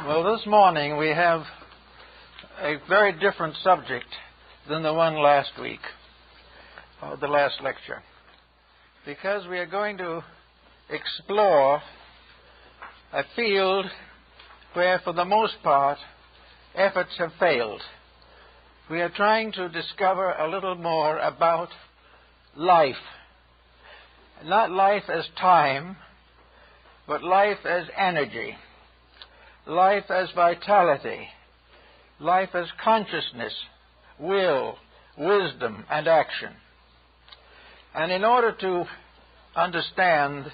Well, this morning we have a very different subject than the one last week, or the last lecture, because we are going to explore a field where, for the most part, efforts have failed. We are trying to discover a little more about life. Not life as time, but life as energy, life as vitality, life as consciousness, will, wisdom, and action. And in order to understand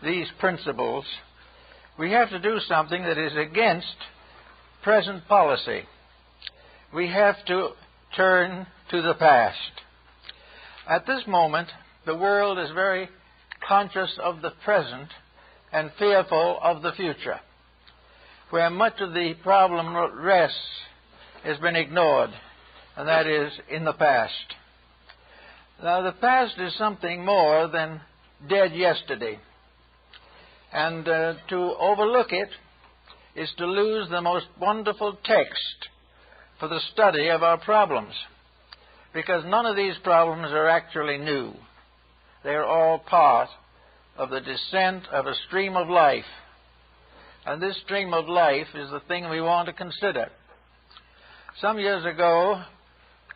these principles, we have to do something that is against present policy. We have to turn to the past. At this moment, the world is very conscious of the present and fearful of the future. Where much of the problem rests has been ignored, and that is in the past. Now, the past is something more than dead yesterday. And to overlook it is to lose the most wonderful text for the study of our problems, because none of these problems are actually new. They are all part of the descent of a stream of life. And this stream of life is the thing we want to consider. Some years ago,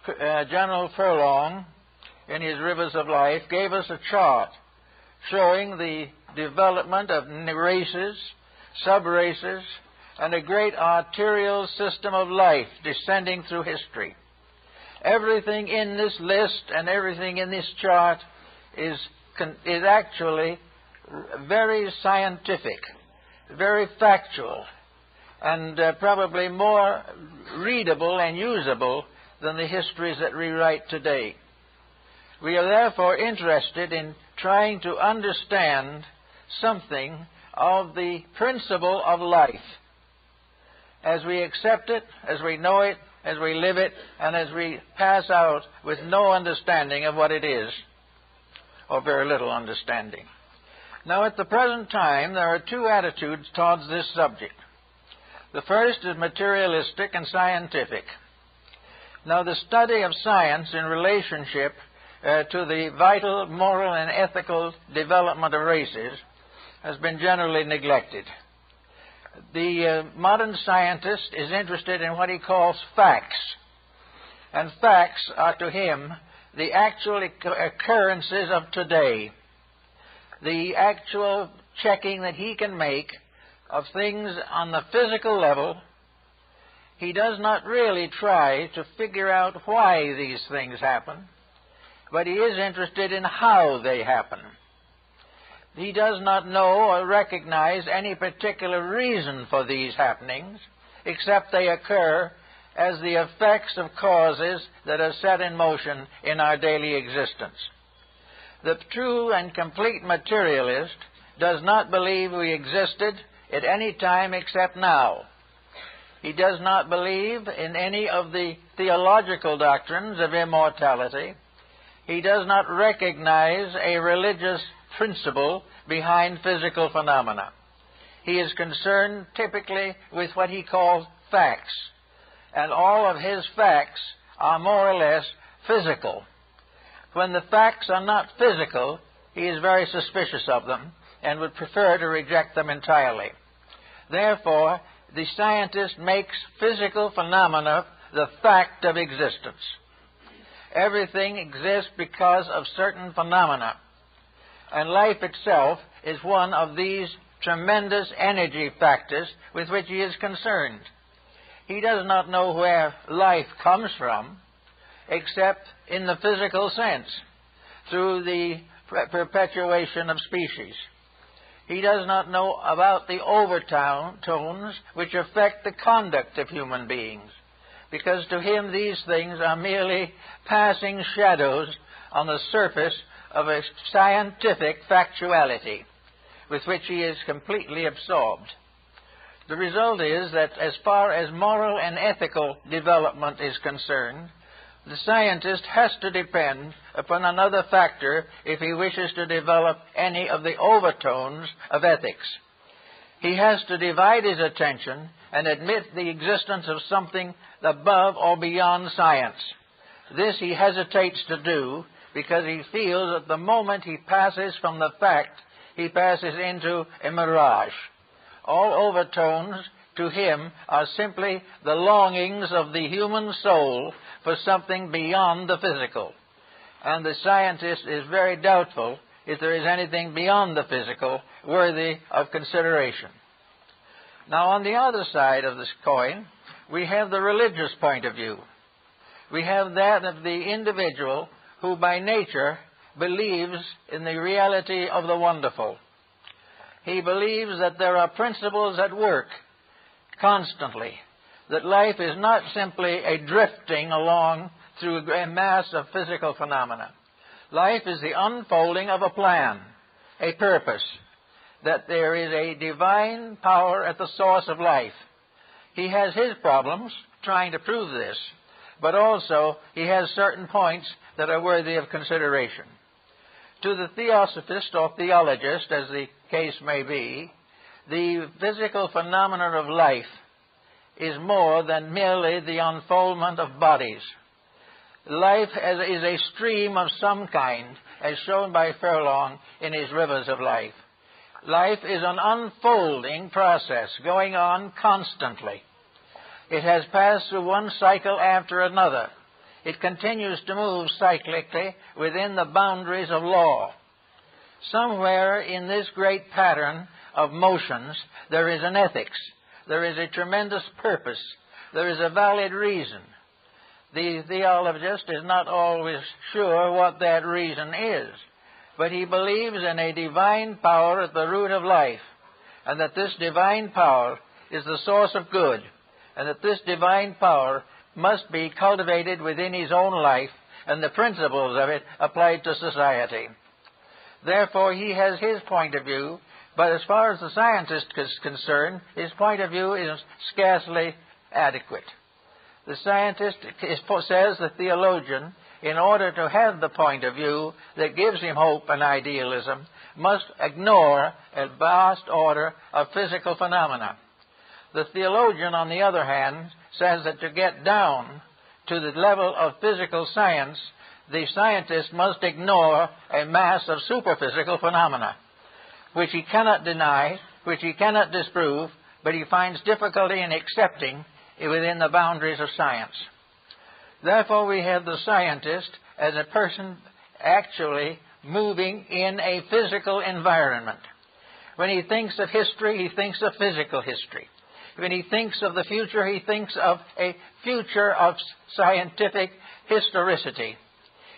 General Furlong, in his Rivers of Life, gave us a chart showing the development of races, sub-races, and a great arterial system of life descending through history. Everything in this list and everything in this chart is actually very scientific, very factual, and probably more readable and usable than the histories that we write today. We are therefore interested in trying to understand something of the principle of life as we accept it, as we know it, as we live it, and as we pass out with no understanding of what it is, or very little understanding. Now, at the present time, there are two attitudes towards this subject. The first is materialistic and scientific. Now, the study of science in relationship to the vital, moral, and ethical development of races has been generally neglected. The modern scientist is interested in what he calls facts, and facts are to him the actual occurrences of today, the actual checking that he can make of things on the physical level. He does not really try to figure out why these things happen, but he is interested in how they happen. He does not know or recognize any particular reason for these happenings, except they occur as the effects of causes that are set in motion in our daily existence. The true and complete materialist does not believe we existed at any time except now. He does not believe in any of the theological doctrines of immortality. He does not recognize a religious principle behind physical phenomena. He is concerned typically with what he calls facts, and all of his facts are more or less physical. When the facts are not physical, he is very suspicious of them and would prefer to reject them entirely. Therefore, the scientist makes physical phenomena the fact of existence. Everything exists because of certain phenomena, and life itself is one of these tremendous energy factors with which he is concerned. He does not know where life comes from, except in the physical sense, through the perpetuation of species. He does not know about the overtones which affect the conduct of human beings, because to him these things are merely passing shadows on the surface of a scientific factuality with which he is completely absorbed. The result is that as far as moral and ethical development is concerned, the scientist has to depend upon another factor if he wishes to develop any of the overtones of ethics. He has to divide his attention and admit the existence of something above or beyond science. This he hesitates to do because he feels that the moment he passes from the fact, he passes into a mirage. All overtones to him are simply the longings of the human soul for something beyond the physical. And the scientist is very doubtful if there is anything beyond the physical worthy of consideration. Now, on the other side of this coin, we have the religious point of view. We have that of the individual who by nature believes in the reality of the wonderful. He believes that there are principles at work constantly, that life is not simply a drifting along through a mass of physical phenomena. Life is the unfolding of a plan, a purpose, that there is a divine power at the source of life. He has his problems trying to prove this, but also he has certain points that are worthy of consideration. To the theosophist or theologist, as the case may be, the physical phenomenon of life is more than merely the unfoldment of bodies. Life is a stream of some kind, as shown by Furlong in his Rivers of Life. Life is an unfolding process going on constantly. It has passed through one cycle after another. It continues to move cyclically within the boundaries of law. Somewhere in this great pattern of motions, there is an ethics. There is a tremendous purpose. There is a valid reason. The theologist is not always sure what that reason is, but he believes in a divine power at the root of life, and that this divine power is the source of good, and that this divine power must be cultivated within his own life, and the principles of it applied to society. Therefore, he has his point of view, but as far as the scientist is concerned, his point of view is scarcely adequate. The scientist says, the theologian, in order to have the point of view that gives him hope and idealism, must ignore a vast order of physical phenomena. The theologian, on the other hand, says that to get down to the level of physical science, the scientist must ignore a mass of superphysical phenomena, which he cannot deny, which he cannot disprove, but he finds difficulty in accepting within the boundaries of science. Therefore, we have the scientist as a person actually moving in a physical environment. When he thinks of history, he thinks of physical history. When he thinks of the future, he thinks of a future of scientific historicity.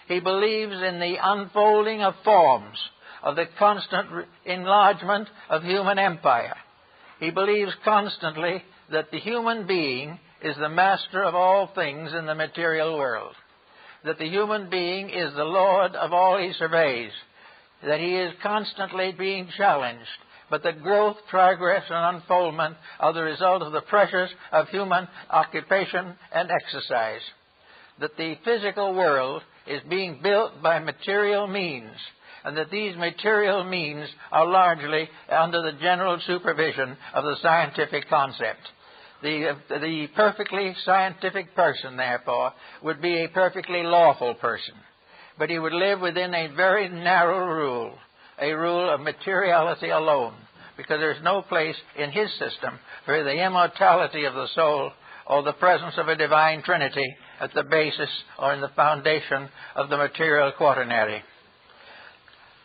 He believes in the unfolding of forms, of the constant enlargement of human empire. He believes constantly that the human being is the master of all things in the material world, that the human being is the lord of all he surveys, that he is constantly being challenged, but that growth, progress, and unfoldment are the result of the pressures of human occupation and exercise, that the physical world is being built by material means, and that these material means are largely under the general supervision of the scientific concept. The perfectly scientific person, therefore, would be a perfectly lawful person, but he would live within a very narrow rule, a rule of materiality alone, because there's no place in his system for the immortality of the soul or the presence of a divine trinity at the basis or in the foundation of the material quaternary.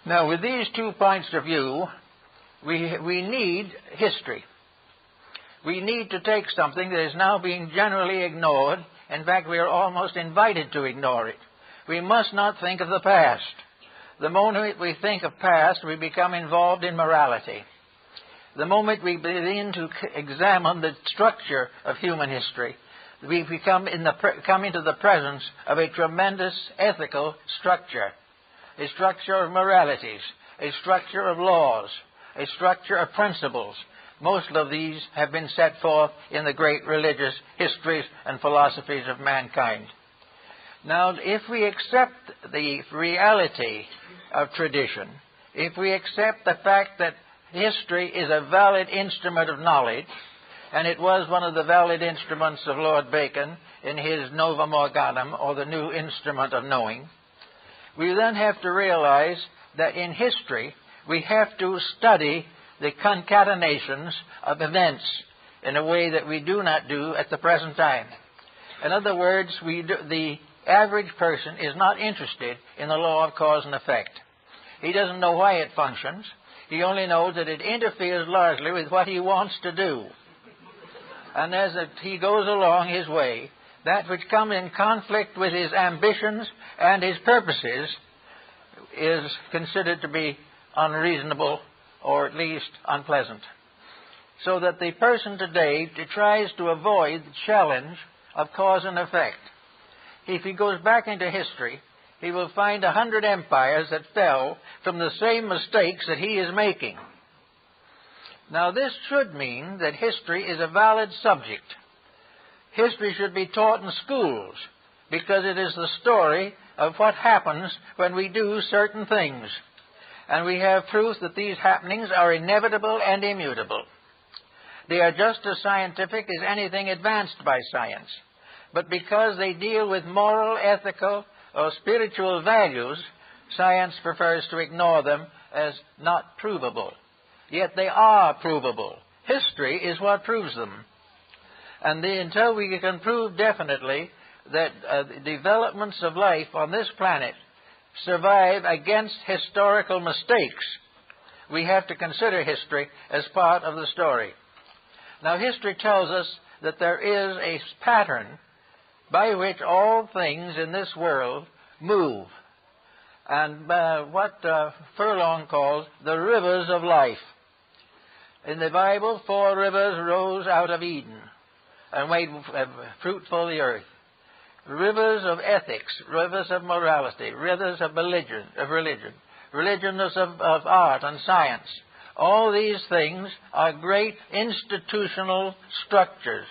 Now, with these 2 points of view, we need history. We need to take something that is now being generally ignored. In fact, we are almost invited to ignore it. We must not think of the past. The moment we think of past, we become involved in morality. The moment we begin to examine the structure of human history, we come into the presence of a tremendous ethical structure, a structure of moralities, a structure of laws, a structure of principles. Most of these have been set forth in the great religious histories and philosophies of mankind. Now, if we accept the reality of tradition, if we accept the fact that history is a valid instrument of knowledge, and it was one of the valid instruments of Lord Bacon in his Novum Organum, or the new instrument of knowing, we then have to realize that in history we have to study the concatenations of events in a way that we do not do at the present time. In other words, the average person is not interested in the law of cause and effect. He doesn't know why it functions. He only knows that it interferes largely with what he wants to do. And as he goes along his way, that which comes in conflict with his ambitions and his purposes is considered to be unreasonable, or at least unpleasant. So that the person today tries to avoid the challenge of cause and effect. If he goes back into history, he will find 100 empires that fell from the same mistakes that he is making. Now, this should mean that history is a valid subject. History should be taught in schools, because it is the story of what happens when we do certain things. And we have proof that these happenings are inevitable and immutable. They are just as scientific as anything advanced by science. But because they deal with moral, ethical, or spiritual values, science prefers to ignore them as not provable. Yet they are provable. History is what proves them. And until we can prove definitely that developments of life on this planet survive against historical mistakes, we have to consider history as part of the story. Now, history tells us that there is a pattern by which all things in this world move, and what Furlong calls the rivers of life. In the Bible, 4 rivers rose out of Eden and made fruitful the earth. Rivers of ethics, rivers of morality, rivers of religion, religions of art and science. All these things are great institutional structures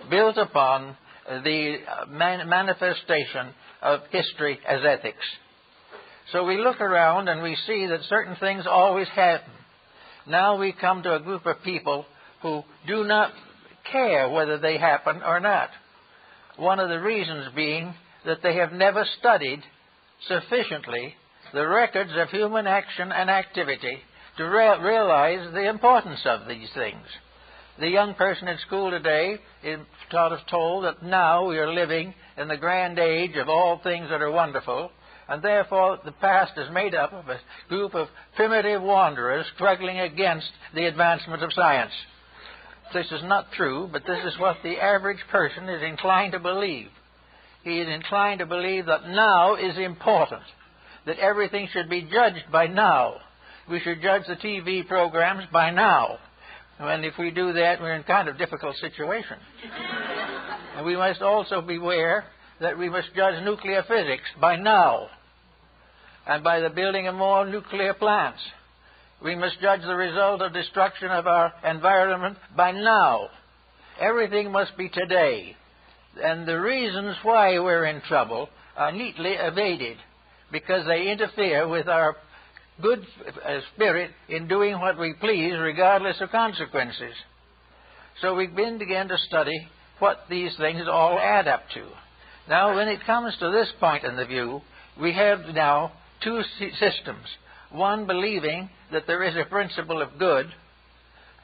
built upon the manifestation of history as ethics. So we look around and we see that certain things always happen. Now we come to a group of people who do not care whether they happen or not. One of the reasons being that they have never studied sufficiently the records of human action and activity to realize the importance of these things. The young person in school today is told that now we are living in the grand age of all things that are wonderful, and therefore the past is made up of a group of primitive wanderers struggling against the advancement of science. This is not true, but this is what the average person is inclined to believe. He is inclined to believe that now is important, that everything should be judged by now. We should judge the TV programs by now. And if we do that, we're in kind of difficult situation. And we must also beware that we must judge nuclear physics by now, and by the building of more nuclear plants. We must judge the result of destruction of our environment by now. Everything must be today. And the reasons why we're in trouble are neatly evaded, because they interfere with our good spirit in doing what we please regardless of consequences. So we begin to study what these things all add up to. Now, when it comes to this point in the view, we have now 2 systems. One believing that there is a principle of good,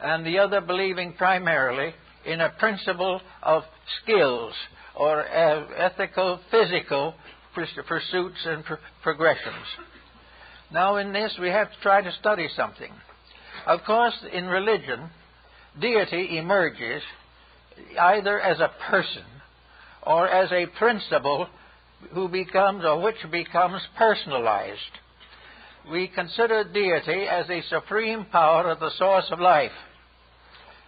and the other believing primarily in a principle of skills, or ethical, physical pursuits and progressions. Now, in this, we have to try to study something. Of course, in religion, deity emerges either as a person or as a principle which becomes personalized. We consider deity as a supreme power at the source of life,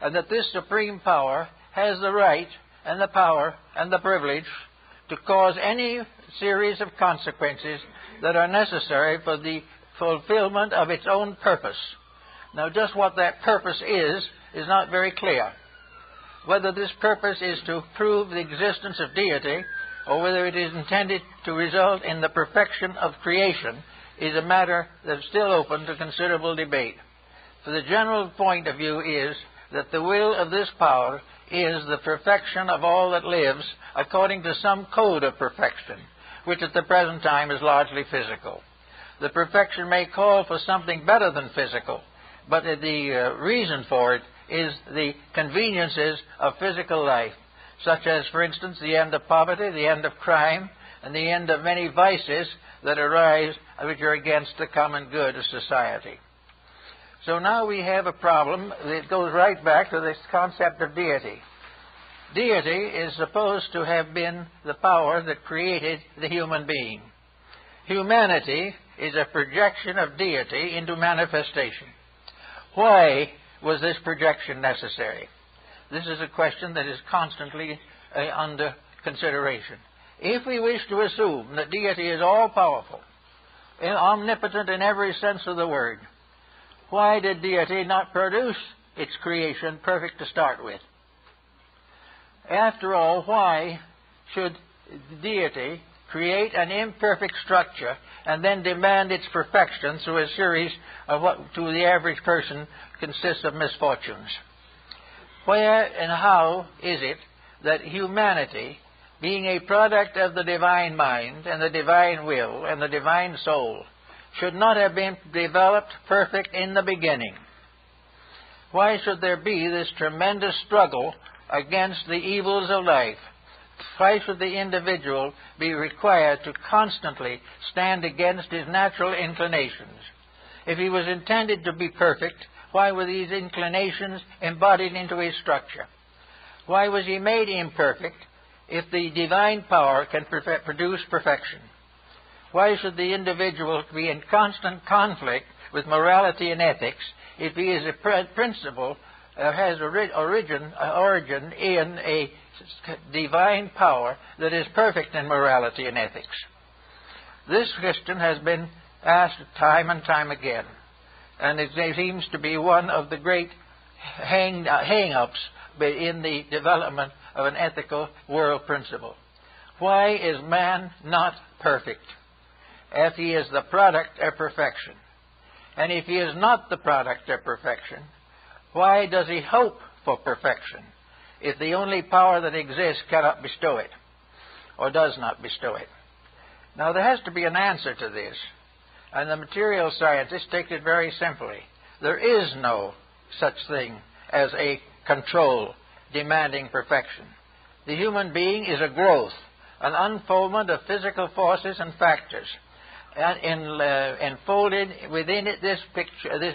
and that this supreme power has the right and the power and the privilege to cause any series of consequences that are necessary for the fulfillment of its own purpose. Now, just what that purpose is not very clear. Whether this purpose is to prove the existence of deity, or whether it is intended to result in the perfection of creation, is a matter that's still open to considerable debate. For the general point of view is that the will of this power is the perfection of all that lives according to some code of perfection, which at the present time is largely physical. The perfection may call for something better than physical, but the reason for it is the conveniences of physical life, such as, for instance, the end of poverty, the end of crime, and the end of many vices that arise which are against the common good of society. So now we have a problem that goes right back to this concept of deity. Deity is supposed to have been the power that created the human being. Humanity is a projection of deity into manifestation. Why was this projection necessary? This is a question that is constantly under consideration. If we wish to assume that deity is all-powerful, omnipotent in every sense of the word, why did deity not produce its creation perfect to start with? After all, why should deity create an imperfect structure and then demand its perfection through a series of what to the average person consists of misfortunes? Where and how is it that humanity, being a product of the divine mind and the divine will and the divine soul, should not have been developed perfect in the beginning? Why should there be this tremendous struggle against the evils of life? Why should the individual be required to constantly stand against his natural inclinations? If he was intended to be perfect, why were these inclinations embodied into his structure? Why was he made imperfect if the divine power can produce perfection? Why should the individual be in constant conflict with morality and ethics if he is a principle has origin in a divine power that is perfect in morality and ethics? This question has been asked time and time again, and it seems to be one of the great hang-ups in the development of an ethical world principle. Why is man not perfect if he is the product of perfection? And if he is not the product of perfection, why does he hope for perfection if the only power that exists cannot bestow it, or does not bestow it? Now, there has to be an answer to this, and the material scientists take it very simply. There is no such thing as a control demanding perfection. The human being is a growth, an unfoldment of physical forces and factors. And enfolded within it, this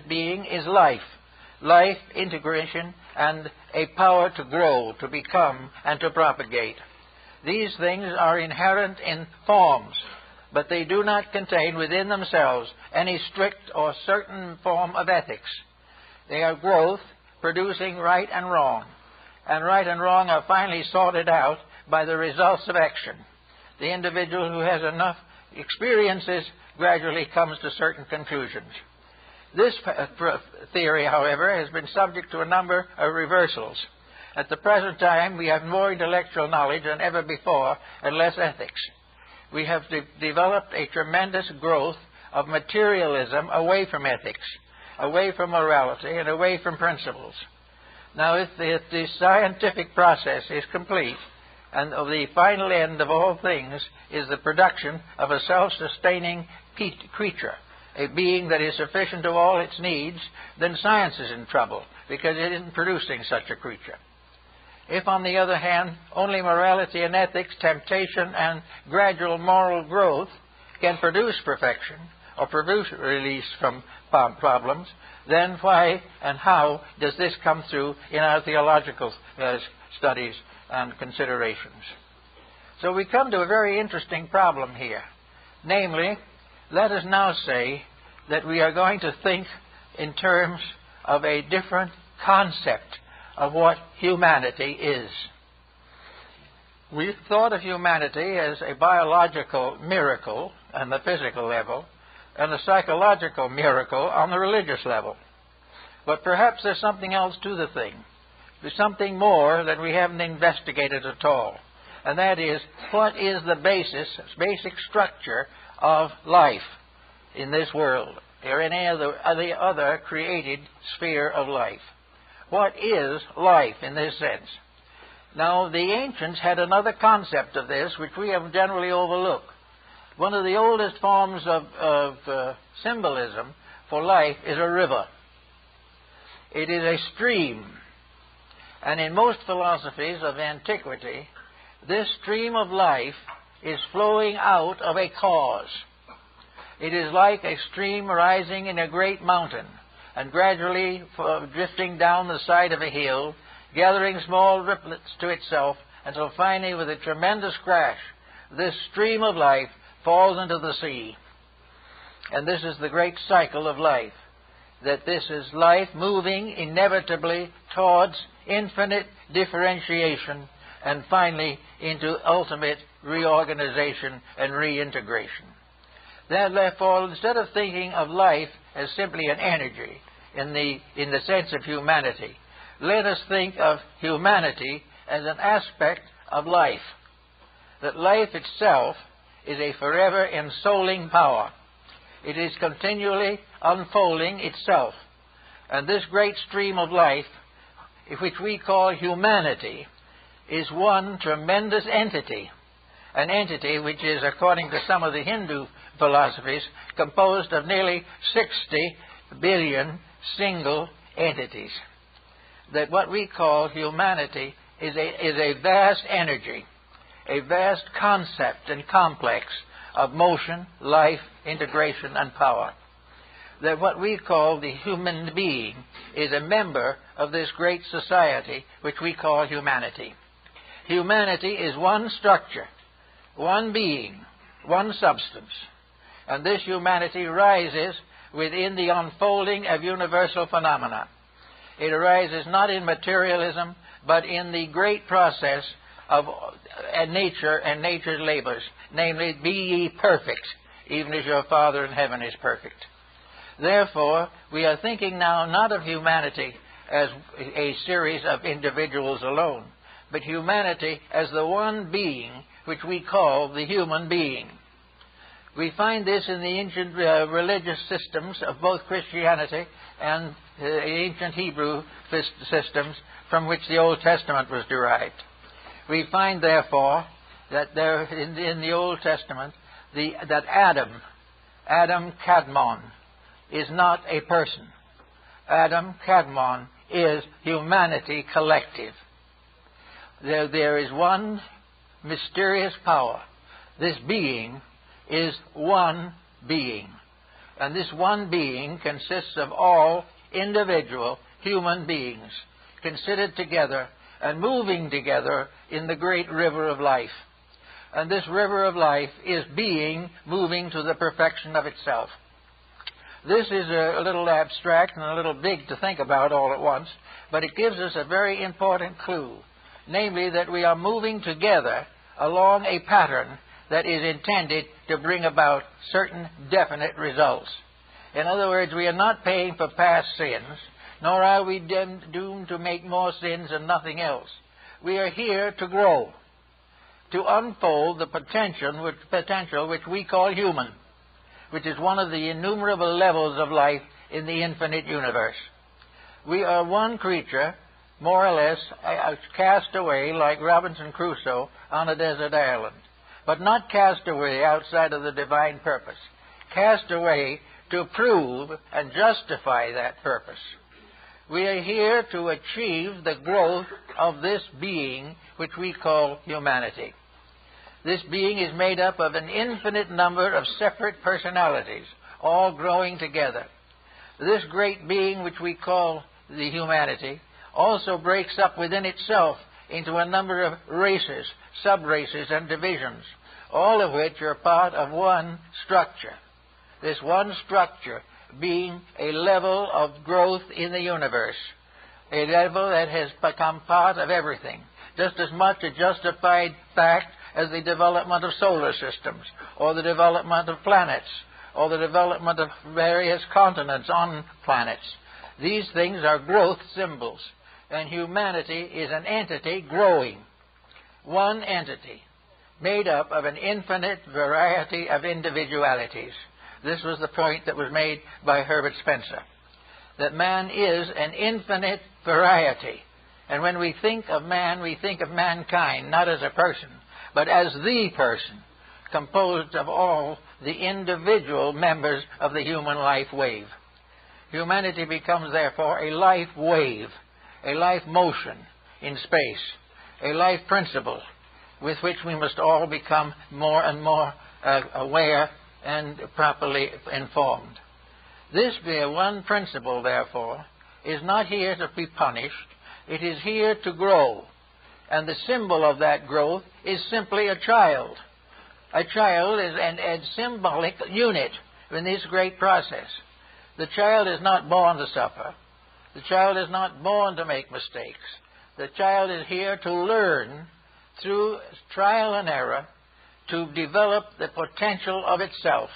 being is life. Life, integration, and a power to grow, to become, and to propagate. These things are inherent in forms, but they do not contain within themselves any strict or certain form of ethics. They are growth, producing right and wrong. And right and wrong are finally sorted out by the results of action. The individual who has enough experiences gradually comes to certain conclusions. This theory, however, has been subject to a number of reversals. At the present time, we have more intellectual knowledge than ever before and less ethics. We have developed a tremendous growth of materialism away from ethics, away from morality, and away from principles. Now, if the scientific process is complete, and the final end of all things is the production of a self-sustaining creature, a being that is sufficient to all its needs, then science is in trouble, because it isn't producing such a creature. If, on the other hand, only morality and ethics, temptation, and gradual moral growth can produce perfection, or produce release from problems, then why and how does this come through in our theological studies and considerations? So we come to a very interesting problem here. Namely, let us now say that we are going to think in terms of a different concept of what humanity is. We've thought of humanity as a biological miracle on the physical level and a psychological miracle on the religious level. But perhaps there's something else to the thing. There's something more that we haven't investigated at all. And that is, what is the basic structure of life in this world, or in any other created sphere of life? what is life in this sense. Now, the ancients had another concept of this, which we have generally overlooked. One of the oldest forms of symbolism for life is a river. It is a stream. And in most philosophies of antiquity, this stream of life is flowing out of a cause. It is like a stream rising in a great mountain and gradually drifting down the side of a hill, gathering small ripplets to itself until finally, with a tremendous crash, this stream of life falls into the sea. And this is the great cycle of life, that this is life moving inevitably towards infinite differentiation and finally into ultimate reorganization and reintegration. Therefore, instead of thinking of life as simply an energy in the sense of humanity, let us think of humanity as an aspect of life. That life itself is a forever ensouling power. It is continually unfolding itself. And this great stream of life, which we call humanity, is one tremendous entity. An entity which is, according to some of the Hindu philosophies, composed of nearly 60 billion single entities. That what we call humanity is a vast energy, a vast concept and complex of motion, life, integration, and power. That what we call the human being is a member of this great society which we call humanity. Humanity is one structure, one being, one substance. And this humanity rises within the unfolding of universal phenomena. It arises not in materialism, but in the great process of nature and nature's labors, namely, be ye perfect, even as your Father in heaven is perfect. Therefore, we are thinking now not of humanity as a series of individuals alone, but humanity as the one being which we call the human being. We find this in the ancient religious systems of both Christianity and ancient Hebrew systems from which the Old Testament was derived. We find, therefore, that there in the Old Testament that Adam Kadmon, is not a person. Adam Kadmon is humanity collective. There is one mysterious power. This being is one being. And this one being consists of all individual human beings considered together and moving together in the great river of life. And this river of life is being moving to the perfection of itself. This is a little abstract and a little big to think about all at once, but it gives us a very important clue, namely that we are moving together along a pattern that is intended to bring about certain definite results. In other words, we are not paying for past sins, nor are we doomed to make more sins and nothing else. We are here to grow, to unfold the potential which we call human, which is one of the innumerable levels of life in the infinite universe. We are one creature, more or less, cast away like Robinson Crusoe on a desert island, but not cast away outside of the divine purpose, cast away to prove and justify that purpose. We are here to achieve the growth of this being which we call humanity. This being is made up of an infinite number of separate personalities, all growing together. This great being which we call the humanity also breaks up within itself into a number of races, sub-races, and divisions, all of which are part of one structure. This one structure being a level of growth in the universe, a level that has become part of everything, just as much a justified fact as the development of solar systems, or the development of planets, or the development of various continents on planets. These things are growth symbols, and humanity is an entity growing. One entity, made up of an infinite variety of individualities. This was the point that was made by Herbert Spencer. that man is an infinite variety. And when we think of man, we think of mankind not as a person, but as the person, composed of all the individual members of the human life wave. Humanity becomes, therefore, a life wave, a life motion in space, a life principle with which we must all become more and more aware and properly informed. This one principle, therefore, is not here to be punished. It is here to grow. And the symbol of that growth is simply a child. A child is a symbolic unit in this great process. The child is not born to suffer. The child is not born to make mistakes. The child is here to learn through trial and error to develop the potential of itself.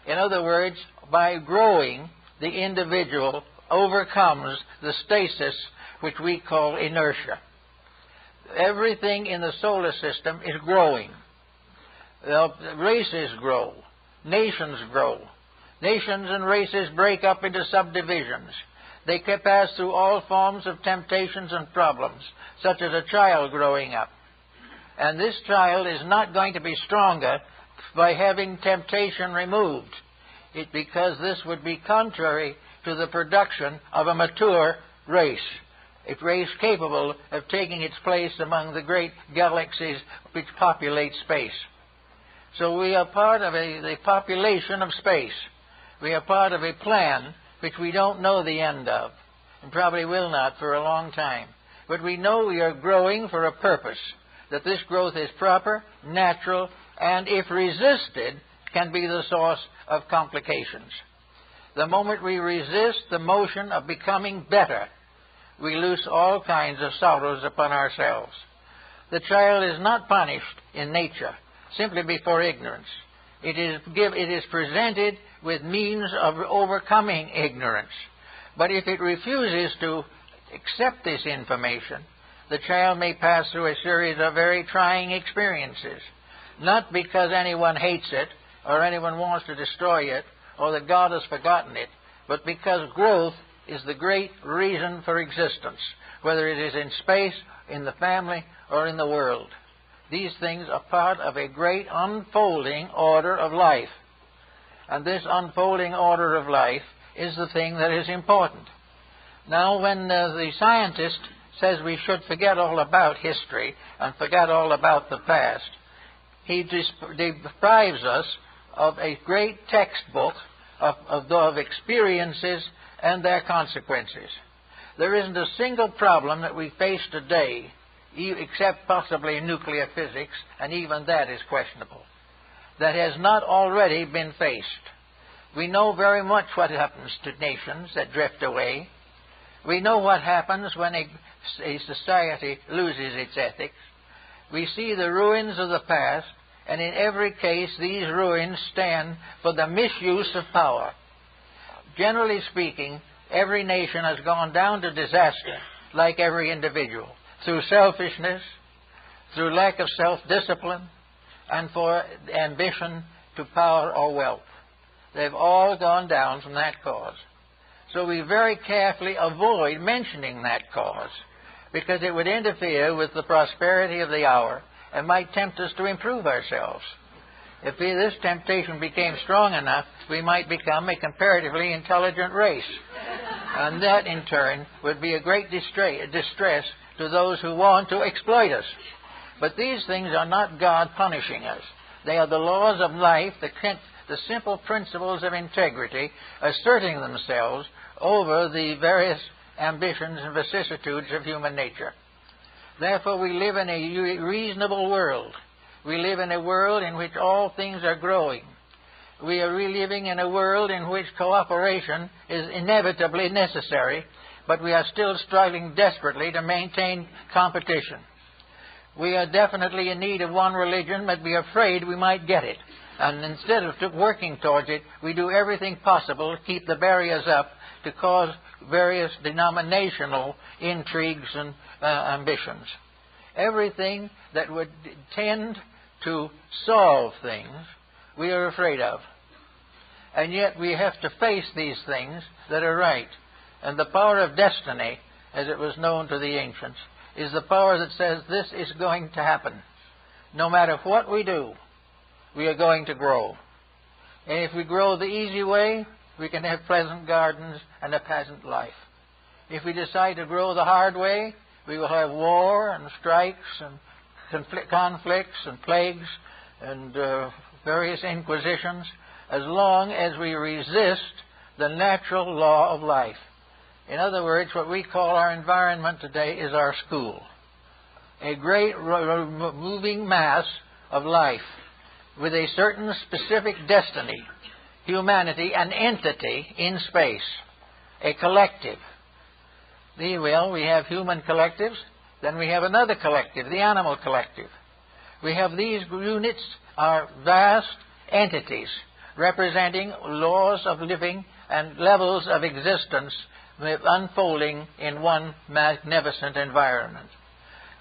In other words, by growing, the individual overcomes the stasis which we call inertia. Everything in the solar system is growing. Races grow. Nations grow. Nations and races break up into subdivisions. They can pass through all forms of temptations and problems, such as a child growing up. And this child is not going to be stronger by having temptation removed, because this would be contrary to the production of a mature race, a race capable of taking its place among the great galaxies which populate space. So we are part of the population of space. We are part of a plan which we don't know the end of, and probably will not for a long time. But we know we are growing for a purpose, that this growth is proper, natural, and if resisted, can be the source of complications. The moment we resist the motion of becoming better, we loose all kinds of sorrows upon ourselves. The child is not punished in nature simply before ignorance. It is presented with means of overcoming ignorance. But if it refuses to accept this information, the child may pass through a series of very trying experiences, not because anyone hates it or anyone wants to destroy it or that God has forgotten it, but because growth is the great reason for existence, whether it is in space, in the family, or in the world. These things are part of a great unfolding order of life. And this unfolding order of life is the thing that is important. Now, when the scientist says we should forget all about history and forget all about the past, he deprives us of a great textbook of experiences and their consequences. There isn't a single problem that we face today, except possibly nuclear physics, and even that is questionable, that has not already been faced. We know very much what happens to nations that drift away. We know what happens when a society loses its ethics. We see the ruins of the past, and in every case these ruins stand for the misuse of power. Generally speaking, every nation has gone down to disaster, like every individual, through selfishness, through lack of self-discipline, and for ambition to power or wealth. They've all gone down from that cause. So we very carefully avoid mentioning that cause, because it would interfere with the prosperity of the hour and might tempt us to improve ourselves. If this temptation became strong enough, we might become a comparatively intelligent race. And that, in turn, would be a great distress to those who want to exploit us. But these things are not God punishing us. They are the laws of life, the simple principles of integrity asserting themselves over the various ambitions and vicissitudes of human nature. Therefore, we live in a reasonable world. We live in a world in which all things are growing. We are living in a world in which cooperation is inevitably necessary, but we are still struggling desperately to maintain competition. We are definitely in need of one religion, but we are afraid we might get it. And instead of working towards it, we do everything possible to keep the barriers up to cause various denominational intrigues and ambitions. Everything that would tend to solve things, we are afraid of. And yet we have to face these things that are right. And the power of destiny, as it was known to the ancients, is the power that says this is going to happen. No matter what we do, we are going to grow. And if we grow the easy way, we can have pleasant gardens and a pleasant life. If we decide to grow the hard way, we will have war and strikes and conflicts and plagues and various inquisitions, as long as we resist the natural law of life. In other words, what we call our environment today is our school. A great moving mass of life with a certain specific destiny, humanity, an entity in space, a collective. We have human collectives, then we have another collective, the animal collective. We have these units are vast entities representing laws of living and levels of existence unfolding in one magnificent environment.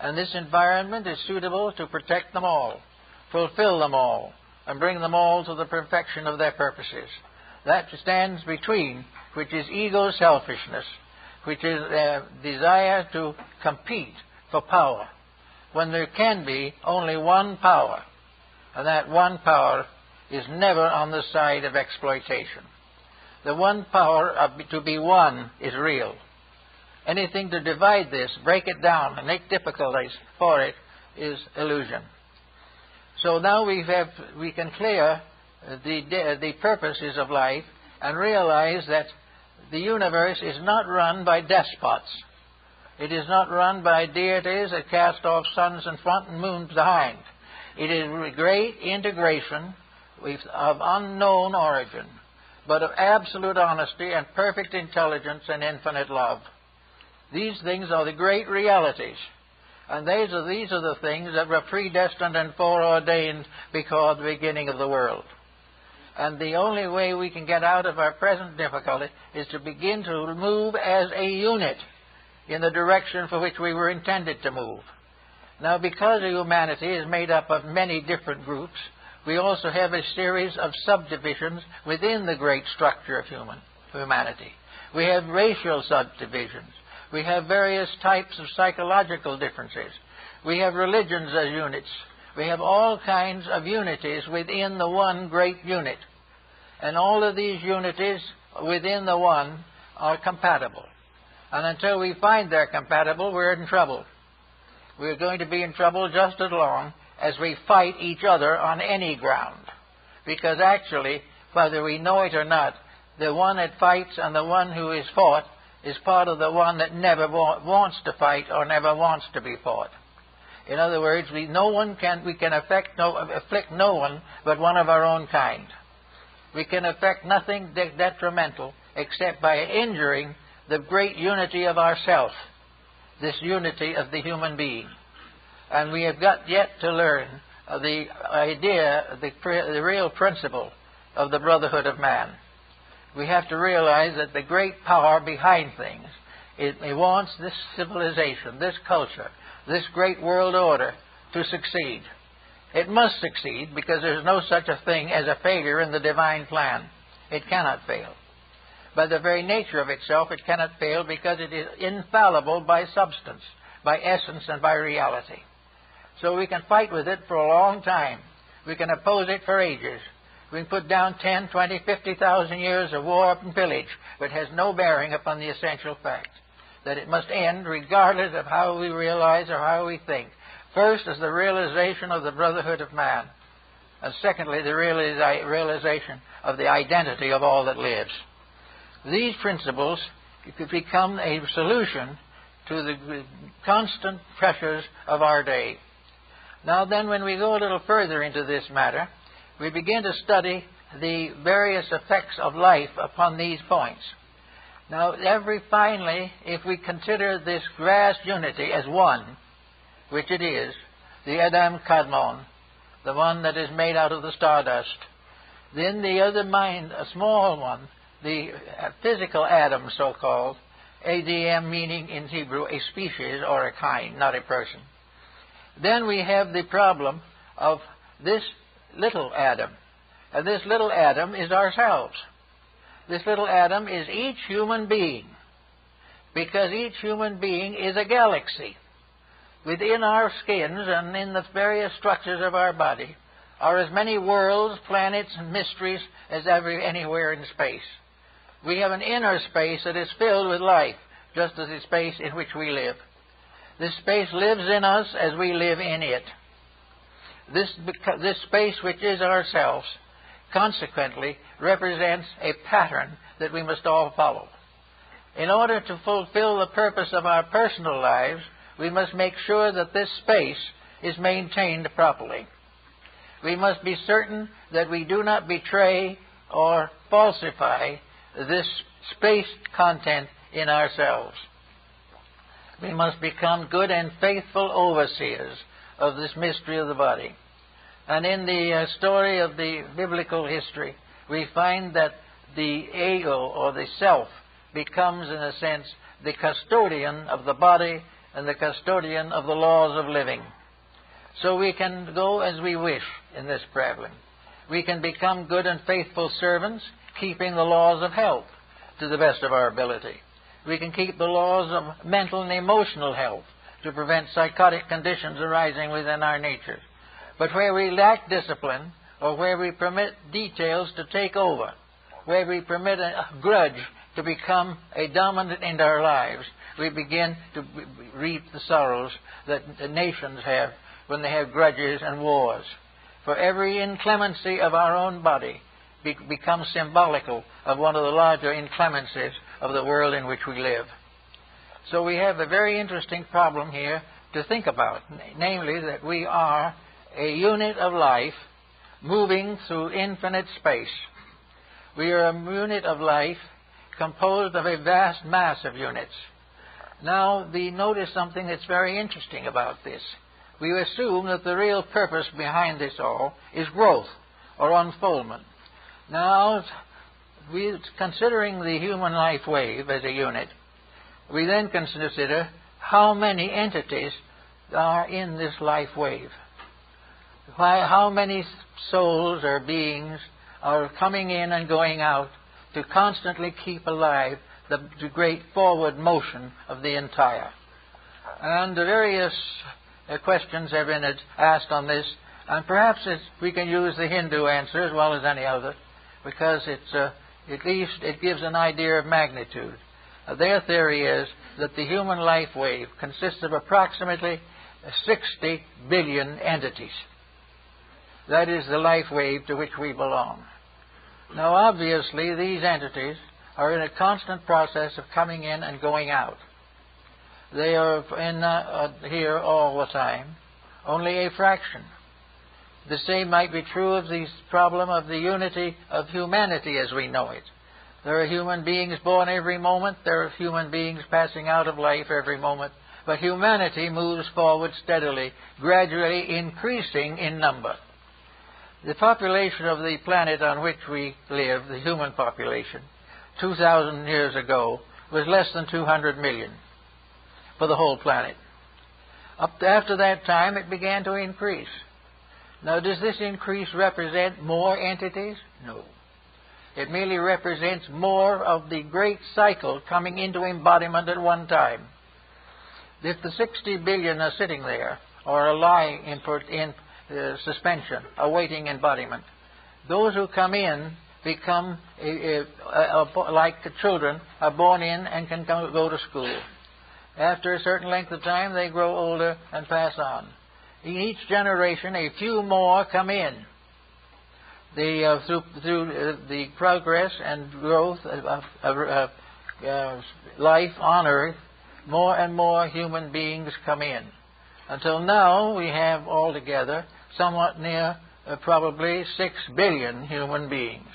And this environment is suitable to protect them all, fulfill them all, and bring them all to the perfection of their purposes. That stands between, which is ego selfishness, which is a desire to compete for power, when there can be only one power, and that one power is never on the side of exploitation. The one power to be one is real. Anything to divide this, break it down, and make difficulties for it is illusion. So now we can clear the purposes of life and realize that the universe is not run by despots. It is not run by deities that cast off suns and front and moons behind. It is a great integration of unknown origin, but of absolute honesty and perfect intelligence and infinite love. These things are the great realities. And these are the things that were predestined and foreordained before the beginning of the world. And the only way we can get out of our present difficulty is to begin to move as a unit in the direction for which we were intended to move. Now, because humanity is made up of many different groups, we also have a series of subdivisions within the great structure of humanity. We have racial subdivisions. We have various types of psychological differences. We have religions as units. We have all kinds of unities within the one great unit. And all of these unities within the one are compatible. And until we find they're compatible, we're in trouble. We're going to be in trouble just as long as we fight each other on any ground. Because actually, whether we know it or not, the one that fights and the one who is fought is part of the one that never wants to fight or never wants to be fought. In other words, we can afflict no one but one of our own kind. We can affect nothing detrimental except by injuring the great unity of ourself, this unity of the human being. And we have got yet to learn the idea, the real principle of the brotherhood of man. We have to realize that the great power behind things, it wants this civilization, this culture, this great world order to succeed. It must succeed because there's no such a thing as a failure in the divine plan. It cannot fail. By the very nature of itself, it cannot fail because it is infallible by substance, by essence, and by reality. So we can fight with it for a long time. We can oppose it for ages. We can put down 10, 20, 50,000 years of war and pillage, but it has no bearing upon the essential fact that it must end regardless of how we realize or how we think. First is the realization of the brotherhood of man, and secondly, the realization of the identity of all that lives. These principles could become a solution to the constant pressures of our day. Now then, when we go a little further into this matter, we begin to study the various effects of life upon these points. Now, finally, if we consider this vast unity as one, which it is, the Adam Kadmon, the one that is made out of the stardust, then the other mind, a small one, the physical atom, so-called, ADM meaning in Hebrew a species or a kind, not a person. Then we have the problem of this little atom. And this little atom is ourselves. This little atom is each human being. because each human being is a galaxy. Within our skins and in the various structures of our body are as many worlds, planets, and mysteries as anywhere in space. We have an inner space that is filled with life, just as the space in which we live. This space lives in us as we live in it. This space, which is ourselves, consequently represents a pattern that we must all follow. In order to fulfill the purpose of our personal lives, we must make sure that this space is maintained properly. We must be certain that we do not betray or falsify this space content in ourselves. We must become good and faithful overseers of this mystery of the body. And in the story of the biblical history, we find that the ego, or the self, becomes, in a sense, the custodian of the body and the custodian of the laws of living. So we can go as we wish in this traveling. We can become good and faithful servants, keeping the laws of health to the best of our ability. We can keep the laws of mental and emotional health to prevent psychotic conditions arising within our nature. But where we lack discipline, or where we permit details to take over, where we permit a grudge to become a dominant in our lives, we begin to reap the sorrows that the nations have when they have grudges and wars. For every inclemency of our own body becomes symbolical of one of the larger inclemencies of the world in which we live. So we have a very interesting problem here to think about, namely that we are a unit of life moving through infinite space. We are a unit of life composed of a vast mass of units. Now, notice something that's very interesting about this. We assume that the real purpose behind this all is growth or unfoldment. Now, considering the human life wave as a unit, we then consider how many entities are in this life wave. How many souls or beings are coming in and going out to constantly keep alive the great forward motion of the entire. And the various questions have been asked on this, and perhaps we can use the Hindu answer as well as any other, because at least it gives an idea of magnitude. Their theory is that the human life wave consists of approximately 60 billion entities. That is the life wave to which we belong. Now, obviously, these entities are in a constant process of coming in and going out. They are here all the time, only a fraction. The same might be true of the problem of the unity of humanity as we know it. There are human beings born every moment. There are human beings passing out of life every moment. But humanity moves forward steadily, gradually increasing in number. The population of the planet on which we live, the human population, 2,000 years ago, was less than 200 million for the whole planet. After that time, it began to increase. Now, does this increase represent more entities? No. It merely represents more of the great cycle coming into embodiment at one time. If the 60 billion are sitting there, or are lying in suspension, awaiting embodiment, those who come in become like the children, are born in and can go to school. After a certain length of time, they grow older and pass on. In each generation, a few more come in. Through the progress and growth of life on Earth, more and more human beings come in. Until now, we have altogether somewhat near probably 6 billion human beings,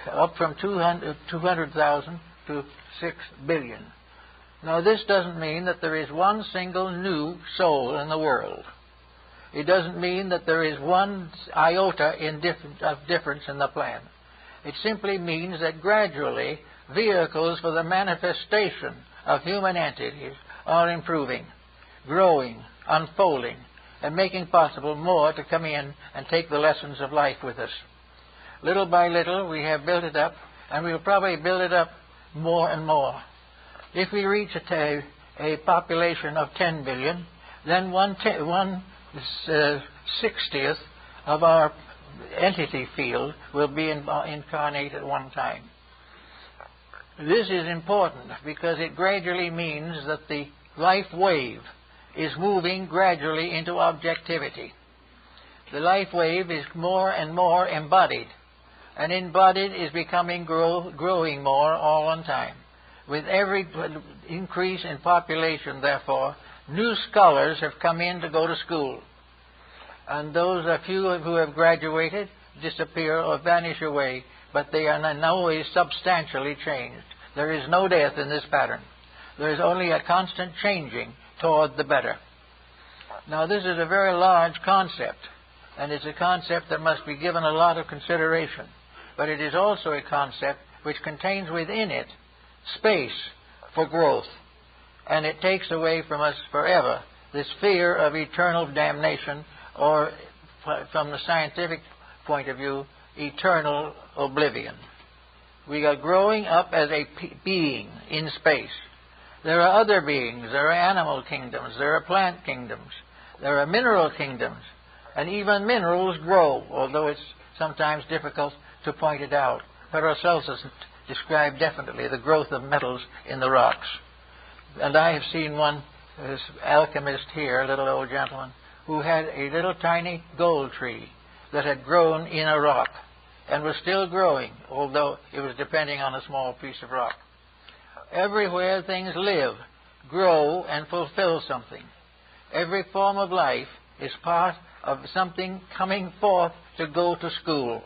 up from 200,000 to 6 billion. Now, this doesn't mean that there is one single new soul in the world. It doesn't mean that there is one iota of difference in the plan. It simply means that gradually vehicles for the manifestation of human entities are improving, growing, unfolding, and making possible more to come in and take the lessons of life with us. Little by little, we have built it up, and we'll probably build it up more and more. If we reach a population of 10 billion, then 1/60th of our entity field will be incarnate at one time. This is important because it gradually means that the life wave is moving gradually into objectivity. The life wave is more and more embodied, and embodied is becoming growing more all on time. With every increase in population, therefore, new scholars have come in to go to school. And those few who have graduated disappear or vanish away, but they are in no way substantially changed. There is no death in this pattern. There is only a constant changing toward the better. Now, this is a very large concept, and it's a concept that must be given a lot of consideration. But it is also a concept which contains within it space for growth, and it takes away from us forever this fear of eternal damnation, or, from the scientific point of view, eternal oblivion. We are growing up as a being in space. There are other beings. There are animal kingdoms. There are plant kingdoms. There are mineral kingdoms. And even minerals grow, although it's sometimes difficult to point it out. Paracelsus described definitely the growth of metals in the rocks. And I have seen one, this alchemist here, a little old gentleman, who had a little tiny gold tree that had grown in a rock and was still growing, although it was depending on a small piece of rock. Everywhere things live, grow, and fulfill something. Every form of life is part of something coming forth to go to school,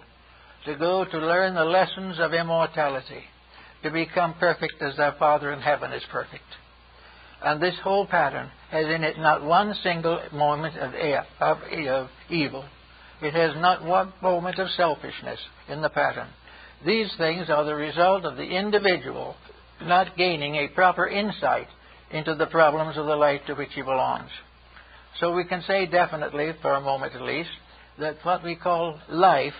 to go to learn the lessons of immortality, to become perfect as their Father in heaven is perfect. And this whole pattern has in it not one single moment of evil. It has not one moment of selfishness in the pattern. These things are the result of the individual not gaining a proper insight into the problems of the life to which he belongs. So we can say definitely, for a moment at least, that what we call life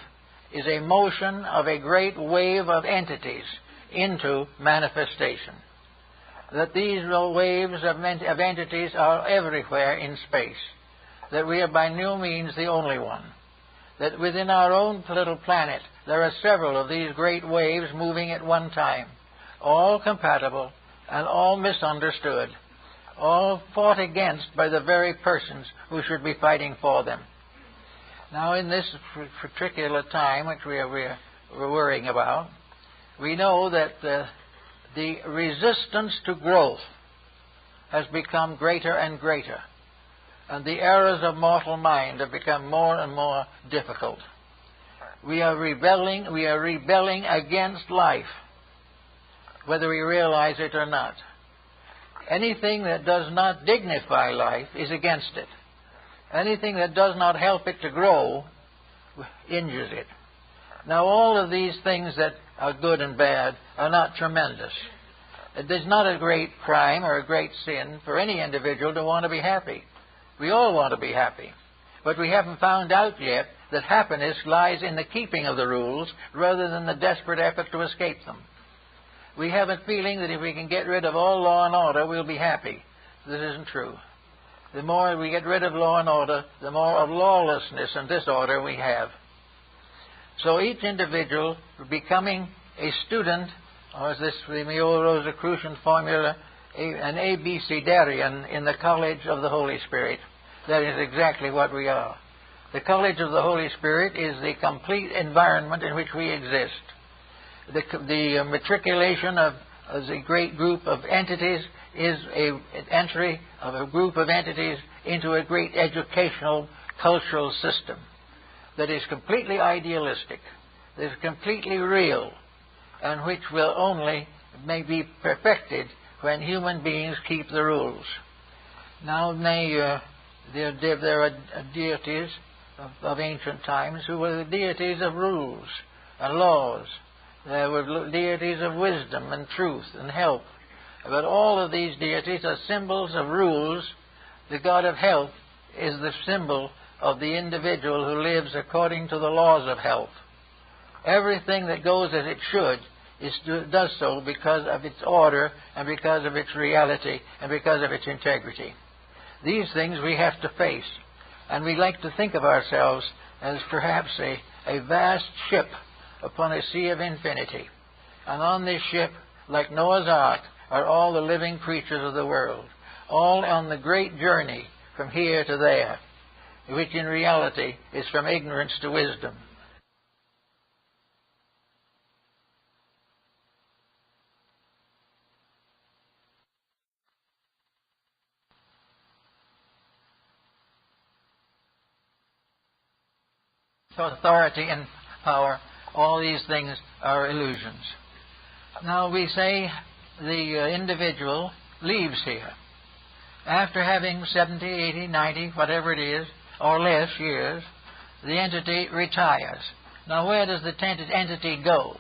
is a motion of a great wave of entities into manifestation. That these waves of entities are everywhere in space. That we are by no means the only one. That within our own little planet there are several of these great waves moving at one time, all compatible and all misunderstood, all fought against by the very persons who should be fighting for them. Now, in this particular time which we're worrying about, we know that the resistance to growth has become greater and greater, and the errors of mortal mind have become more and more difficult. We are rebelling against life, whether we realize it or not. Anything that does not dignify life is against it. Anything that does not help it to grow injures it. Now, all of these things that are good and bad are not tremendous. It is not a great crime or a great sin for any individual to want to be happy. We all want to be happy. But we haven't found out yet that happiness lies in the keeping of the rules rather than the desperate effort to escape them. We have a feeling that if we can get rid of all law and order, we'll be happy. This isn't true. The more we get rid of law and order, the more of lawlessness and disorder we have. So each individual becoming a student, or as this the old Rosicrucian formula, an abecedarian in the College of the Holy Spirit. That is exactly what we are. The College of the Holy Spirit is the complete environment in which we exist. The matriculation of a great group of entities is an entry of a group of entities into a great educational, cultural system that is completely idealistic, that is completely real, and which will only may be perfected when human beings keep the rules. Now, there are deities of ancient times who were the deities of rules and laws. There were deities of wisdom and truth and health. But all of these deities are symbols of rules. The god of health is the symbol of the individual who lives according to the laws of health. Everything that goes as it should does so because of its order and because of its reality and because of its integrity. These things we have to face, and we like to think of ourselves as perhaps a vast ship upon a sea of infinity. And on this ship, like Noah's Ark, are all the living creatures of the world, all on the great journey from here to there, which in reality is from ignorance to wisdom. Authority and power, all these things are illusions. Now we say the individual leaves here. After having 70, 80, 90, whatever it is, or less years, the entity retires. Now where does the entity go?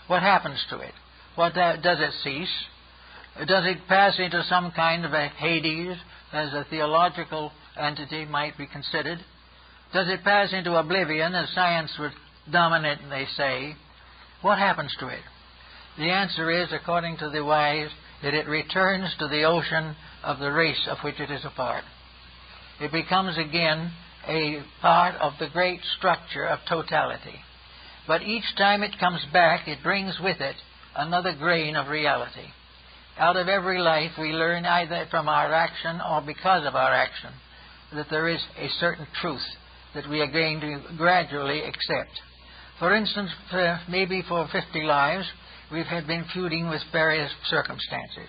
What happens to it? Does it cease? Does it pass into some kind of a Hades, as a theological entity might be considered? Does it pass into oblivion, as science would dominantly say? What happens to it? The answer is, according to the wise, that it returns to the ocean of the race of which it is a part. It becomes again a part of the great structure of totality. But each time it comes back, it brings with it another grain of reality. Out of every life we learn, either from our action or because of our action, that there is a certain truth that we are going to gradually accept. For instance, maybe for 50 lives, we've been feuding with various circumstances.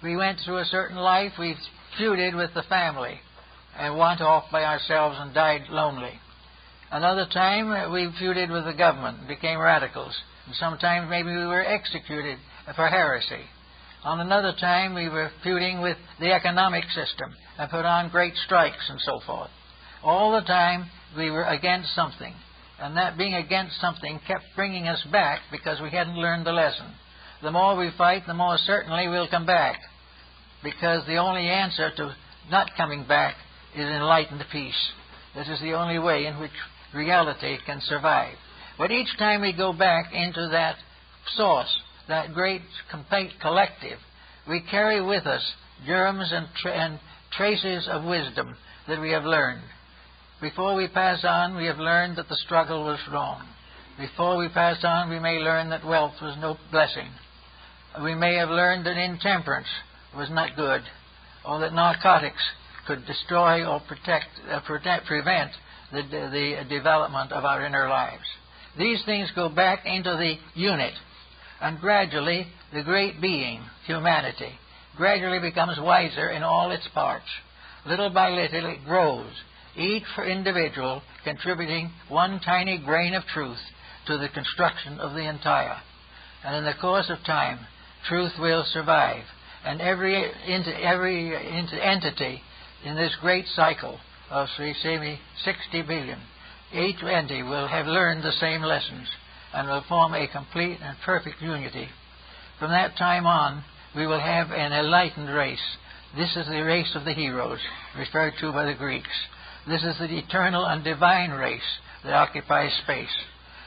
We went through a certain life, we feuded with the family and went off by ourselves and died lonely. Another time, we feuded with the government and became radicals. And sometimes maybe we were executed for heresy. On another time, we were feuding with the economic system and put on great strikes and so forth. All the time, we were against something. And that being against something kept bringing us back because we hadn't learned the lesson. The more we fight, the more certainly we'll come back. Because the only answer to not coming back is enlightened peace. This is the only way in which reality can survive. But each time we go back into that source, that great complete collective, we carry with us germs and traces of wisdom that we have learned. Before we pass on, we have learned that the struggle was wrong. Before we pass on, we may learn that wealth was no blessing. We may have learned that intemperance was not good, or that narcotics could destroy or prevent the development of our inner lives. These things go back into the unit, and gradually the great being, humanity, gradually becomes wiser in all its parts. Little by little it grows, each individual contributing one tiny grain of truth to the construction of the entire. And in the course of time, truth will survive. And every entity in this great cycle of, say, 60 billion, each entity will have learned the same lessons and will form a complete and perfect unity. From that time on, we will have an enlightened race. This is the race of the heroes, referred to by the Greeks. This is the eternal and divine race that occupies space,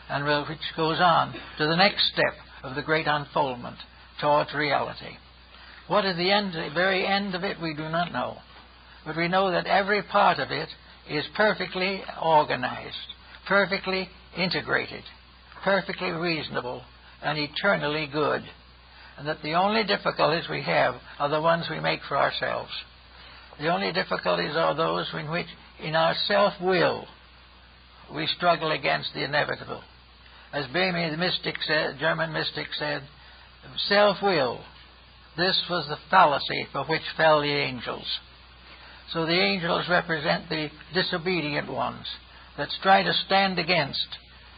and which goes on to the next step of the great unfoldment towards reality. What is the very end of it, we do not know. But we know that every part of it is perfectly organized, perfectly integrated, perfectly reasonable, and eternally good. And that the only difficulties we have are the ones we make for ourselves. The only difficulties are those in which, in our self-will, we struggle against the inevitable. As Böhme, the mystic said, German mystic said, self-will, this was the fallacy for which fell the angels. So the angels represent the disobedient ones that try to stand against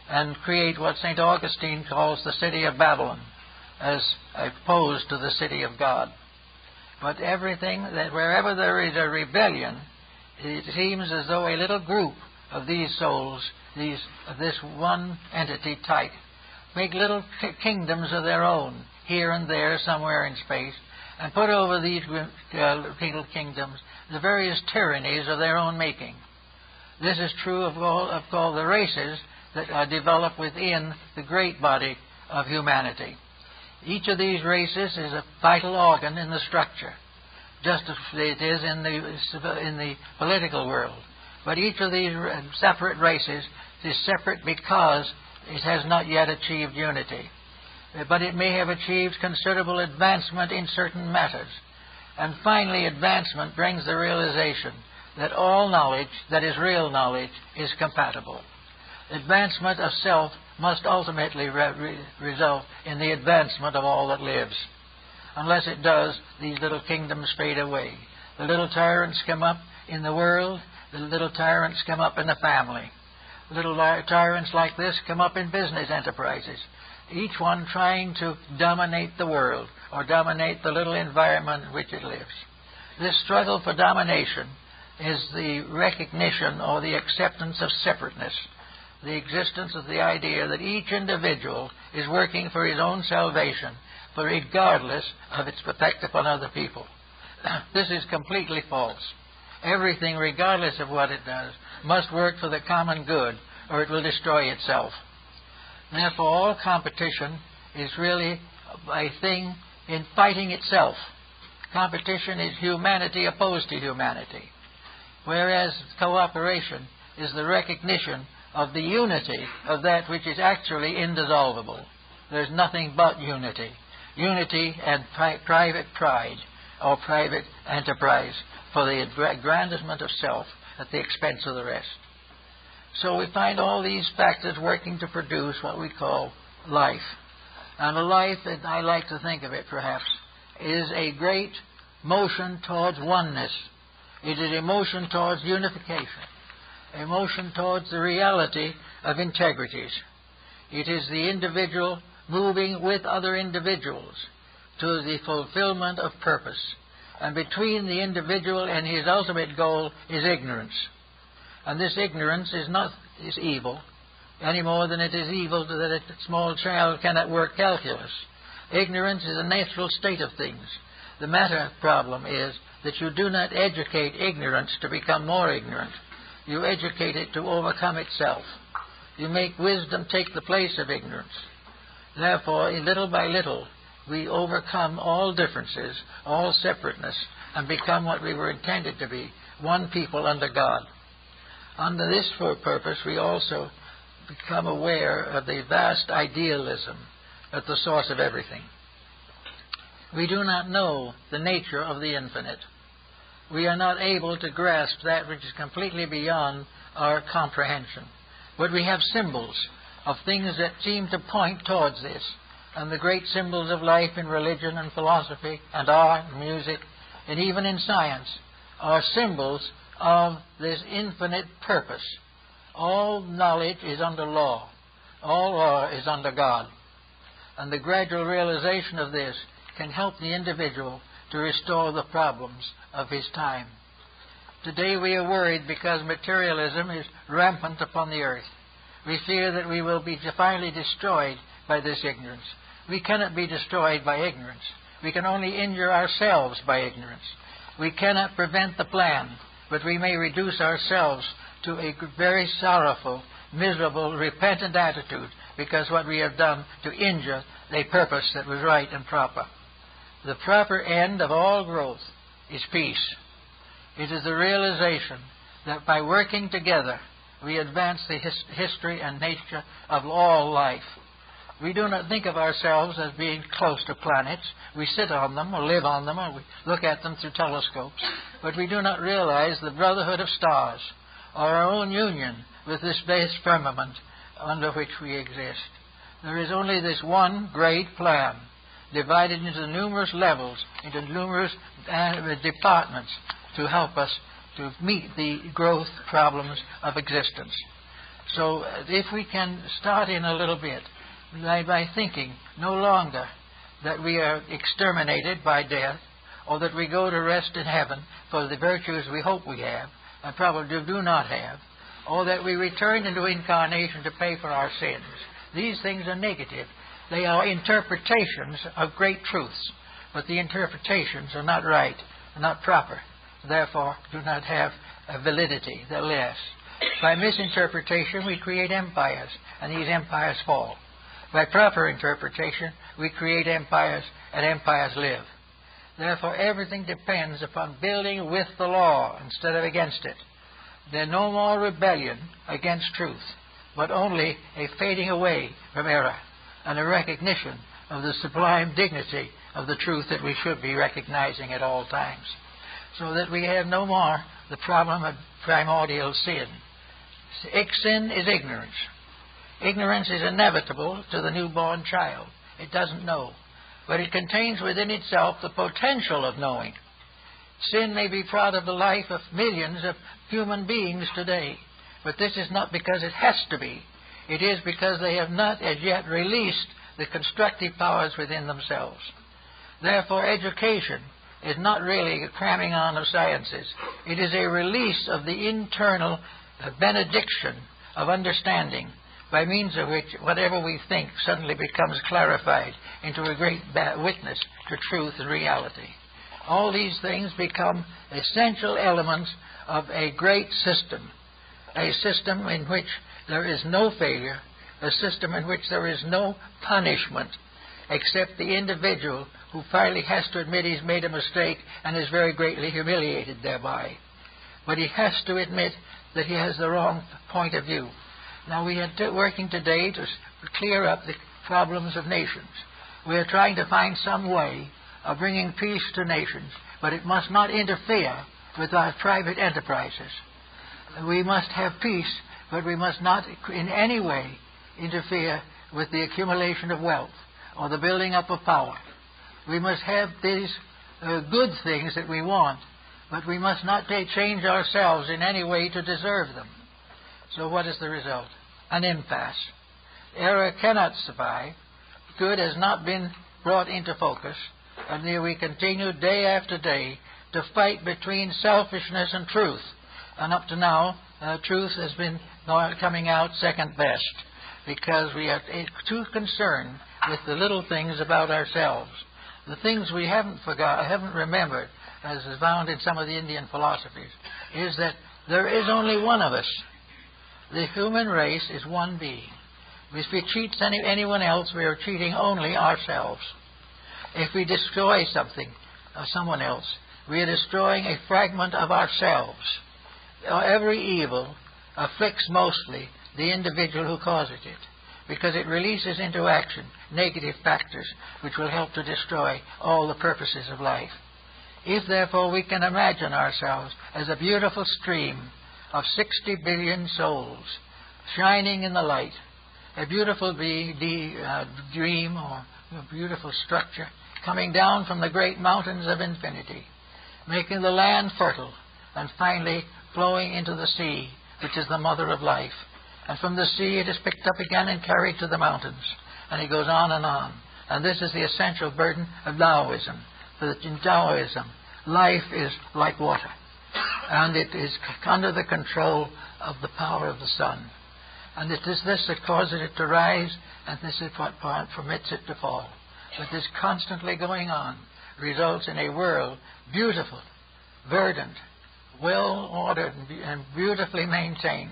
and create what St. Augustine calls the city of Babylon, as opposed to the city of God. But everything, that wherever there is a rebellion, it seems as though a little group of these souls, of this one entity type, make little kingdoms of their own, here and there, somewhere in space, and put over these little kingdoms the various tyrannies of their own making. This is true of all the races that are developed within the great body of humanity. Each of these races is a vital organ in the structure, just as it is in the political world. But each of these separate races is separate because it has not yet achieved unity. But it may have achieved considerable advancement in certain matters. And finally, advancement brings the realization that all knowledge that is real knowledge is compatible. Advancement of self must ultimately result in the advancement of all that lives. Unless it does, these little kingdoms fade away. The little tyrants come up in the world, the little tyrants come up in the family. Little tyrants like this come up in business enterprises, each one trying to dominate the world or dominate the little environment in which it lives. This struggle for domination is the recognition or the acceptance of separateness, the existence of the idea that each individual is working for his own salvation, regardless of its effect upon other people. This is completely false. Everything, regardless of what it does, must work for the common good, or it will destroy itself. Therefore, all competition is really a thing in fighting itself. Competition is humanity opposed to humanity, whereas cooperation is the recognition of the unity of that which is actually indissoluble. There's nothing but unity. Unity and private pride or private enterprise for the aggrandizement of self at the expense of the rest. So we find all these factors working to produce what we call life. And a life, that I like to think of it perhaps, is a great motion towards oneness. It is a motion towards unification, a motion towards the reality of integrities. It is the individual moving with other individuals to the fulfillment of purpose. And between the individual and his ultimate goal is ignorance. And this ignorance is evil, any more than it is evil that a small child cannot work calculus. Ignorance is a natural state of things. The matter problem is that you do not educate ignorance to become more ignorant. You educate it to overcome itself. You make wisdom take the place of ignorance. Therefore, little by little, we overcome all differences, all separateness, and become what we were intended to be, one people under God. Under this purpose, we also become aware of the vast idealism at the source of everything. We do not know the nature of the infinite. We are not able to grasp that which is completely beyond our comprehension. But we have symbols of things that seem to point towards this. And the great symbols of life in religion and philosophy and art and music and even in science are symbols of this infinite purpose. All knowledge is under law. All law is under God. And the gradual realization of this can help the individual to restore the problems of his time. Today we are worried because materialism is rampant upon the earth. We fear that we will be finally destroyed by this ignorance. We cannot be destroyed by ignorance. We can only injure ourselves by ignorance. We cannot prevent the plan, but we may reduce ourselves to a very sorrowful, miserable, repentant attitude because what we have done to injure a purpose that was right and proper. The proper end of all growth is peace. It is the realization that by working together, we advance the history and nature of all life. We do not think of ourselves as being close to planets. We sit on them or live on them or we look at them through telescopes. But we do not realize the brotherhood of stars or our own union with this vast firmament under which we exist. There is only this one great plan, divided into numerous levels, into numerous departments to help us to meet the growth problems of existence. So if we can start in a little bit by thinking no longer that we are exterminated by death or that we go to rest in heaven for the virtues we hope we have and probably do not have, or that we return into incarnation to pay for our sins. These things are negative. They are interpretations of great truths, but the interpretations are not right, not proper, therefore do not have a validity. They're less. By misinterpretation, we create empires, and these empires fall. By proper interpretation, we create empires, and empires live. Therefore, everything depends upon building with the law instead of against it. There's no more rebellion against truth, but only a fading away from error and a recognition of the sublime dignity of the truth that we should be recognizing at all times, so that we have no more the problem of primordial sin. Sin is ignorance. Ignorance is inevitable to the newborn child. It doesn't know, but it contains within itself the potential of knowing. Sin may be part of the life of millions of human beings today, but this is not because it has to be. It is because they have not as yet released the constructive powers within themselves. Therefore, education is not really a cramming on of sciences. It is a release of the internal benediction of understanding, by means of which whatever we think suddenly becomes clarified into a great witness to truth and reality. All these things become essential elements of a great system, a system in which there is no failure, a system in which there is no punishment, except the individual who finally has to admit he's made a mistake and is very greatly humiliated thereby. But he has to admit that he has the wrong point of view. Now, we are working today to clear up the problems of nations. We are trying to find some way of bringing peace to nations, but it must not interfere with our private enterprises. We must have peace, but we must not in any way interfere with the accumulation of wealth or the building up of power. We must have these good things that we want, but we must not change ourselves in any way to deserve them. So what is the result? An impasse. Error cannot survive. Good has not been brought into focus, and there we continue day after day to fight between selfishness and truth. And up to now, truth has been coming out second best, because we are too concerned with the little things about ourselves. The things we haven't remembered, as is found in some of the Indian philosophies, is that there is only one of us. The human race is one being. If we cheat anyone else, we are cheating only ourselves. If we destroy something or someone else, we are destroying a fragment of ourselves. Every evil afflicts mostly the individual who causes it, because it releases into action negative factors which will help to destroy all the purposes of life. If, therefore, we can imagine ourselves as a beautiful stream of 60 billion souls shining in the light, a beautiful dream or a beautiful structure coming down from the great mountains of infinity, making the land fertile, and finally flowing into the sea, which is the mother of life. And from the sea it is picked up again and carried to the mountains. And it goes on and on. And this is the essential burden of Taoism. For in Taoism, life is like water, and it is under the control of the power of the sun. And it is this that causes it to rise, and this is what permits it to fall. But this constantly going on results in a world beautiful, verdant, well-ordered, and beautifully maintained,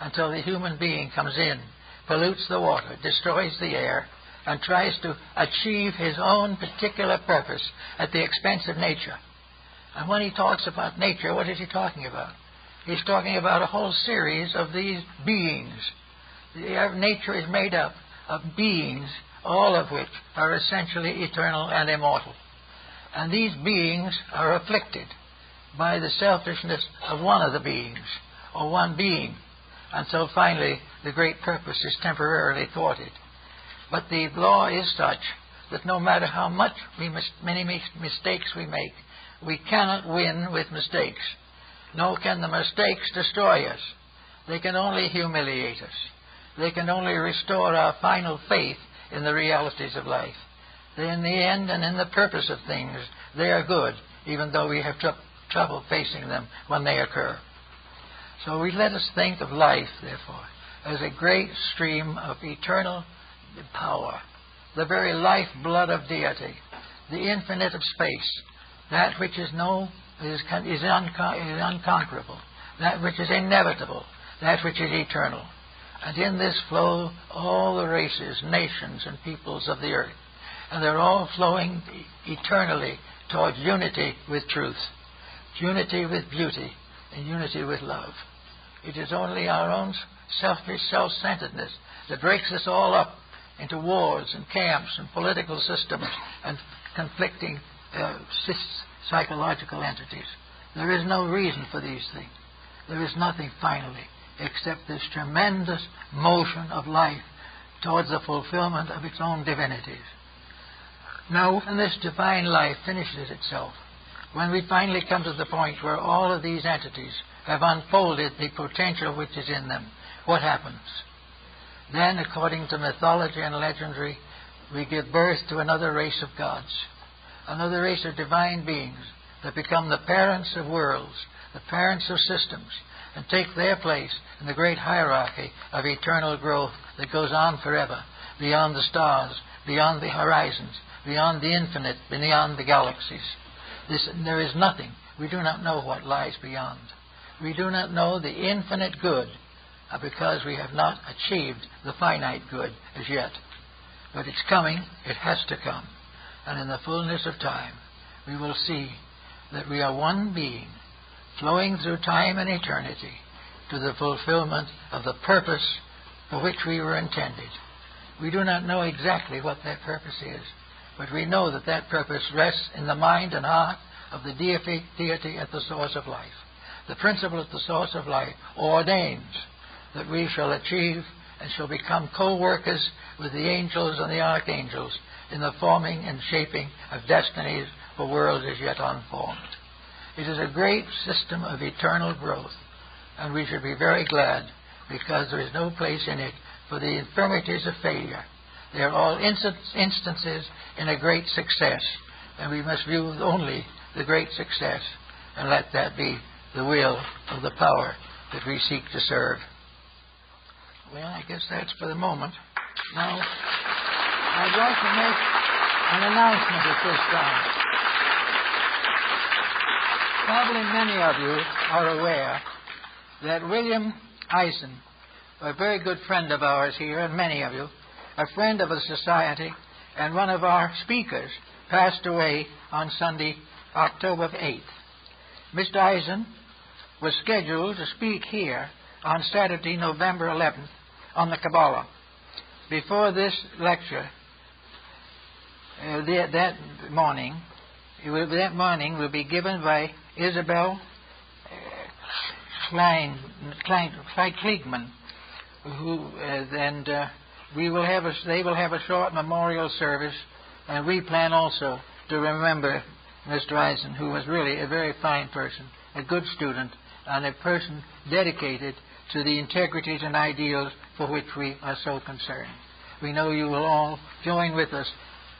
until the human being comes in, pollutes the water, destroys the air, and tries to achieve his own particular purpose at the expense of nature. And when he talks about nature, what is he talking about? He's talking about a whole series of these beings. Nature is made up of beings, all of which are essentially eternal and immortal. And these beings are afflicted by the selfishness of one of the beings, or one being, until finally the great purpose is temporarily thwarted. But the law is such that no matter how many mistakes we make, we cannot win with mistakes. Nor can the mistakes destroy us. They can only humiliate us. They can only restore our final faith in the realities of life. In the end and in the purpose of things, they are good, even though we have trouble facing them when they occur. So let us think of life, therefore, as a great stream of eternal power, the very lifeblood of deity, the infinite of space, that which is unconquerable, that which is inevitable, that which is eternal. And in this flow all the races, nations, and peoples of the earth. And they're all flowing eternally towards unity with truth, unity with beauty, and unity with love. It is only our own selfish self-centeredness that breaks us all up into wars and camps and political systems and conflicting psychological entities. There is no reason for these things. There is nothing finally except this tremendous motion of life towards the fulfillment of its own divinities. Now, when this divine life finishes itself, when we finally come to the point where all of these entities have unfolded the potential which is in them, what happens? Then, according to mythology and legendary, we give birth to another race of gods, another race of divine beings that become the parents of worlds, the parents of systems, and take their place in the great hierarchy of eternal growth that goes on forever, beyond the stars, beyond the horizons, beyond the infinite, beyond the galaxies. There is nothing. We do not know what lies beyond. We do not know the infinite good because we have not achieved the finite good as yet. But it's coming. It has to come. And in the fullness of time, we will see that we are one being flowing through time and eternity to the fulfillment of the purpose for which we were intended. We do not know exactly what that purpose is, but we know that that purpose rests in the mind and heart of the deity at the source of life. The principle at the source of life ordains that we shall achieve and shall become co-workers with the angels and the archangels in the forming and shaping of destinies for worlds as yet unformed. It is a great system of eternal growth, and we should be very glad because there is no place in it for the infirmities of failure. They are all instances in a great success, and we must view only the great success and let that be the will of the power that we seek to serve. Well, I guess that's for the moment. Now, I'd like to make an announcement at this time. Probably many of you are aware that William Eisen, a very good friend of ours here, and many of you, a friend of the Society, and one of our speakers, passed away on Sunday, October 8th. Mr. Eisen was scheduled to speak here on Saturday, November 11th, on the Cabala. Before this lecture, that morning will be given by Isabel Kliegman, they will have a short memorial service, and we plan also to remember Mr. Eisen, who was really a very fine person, a good student, and a person dedicated to the integrities and ideals for which we are so concerned. We know you will all join with us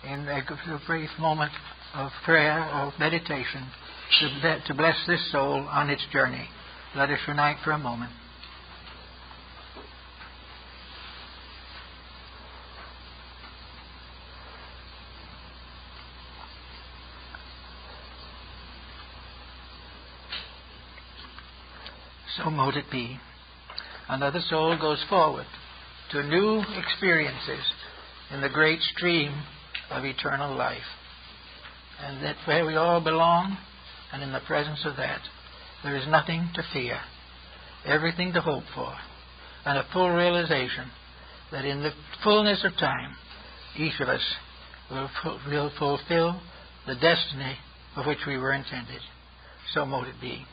in a brief moment of prayer or meditation to bless this soul on its journey. Let us unite for a moment. So mote it be. Another soul goes forward to new experiences in the great stream of eternal life. And that where we all belong, and in the presence of that, there is nothing to fear, everything to hope for, and a full realization that in the fullness of time, each of us will fulfill the destiny for which we were intended. So mote it be.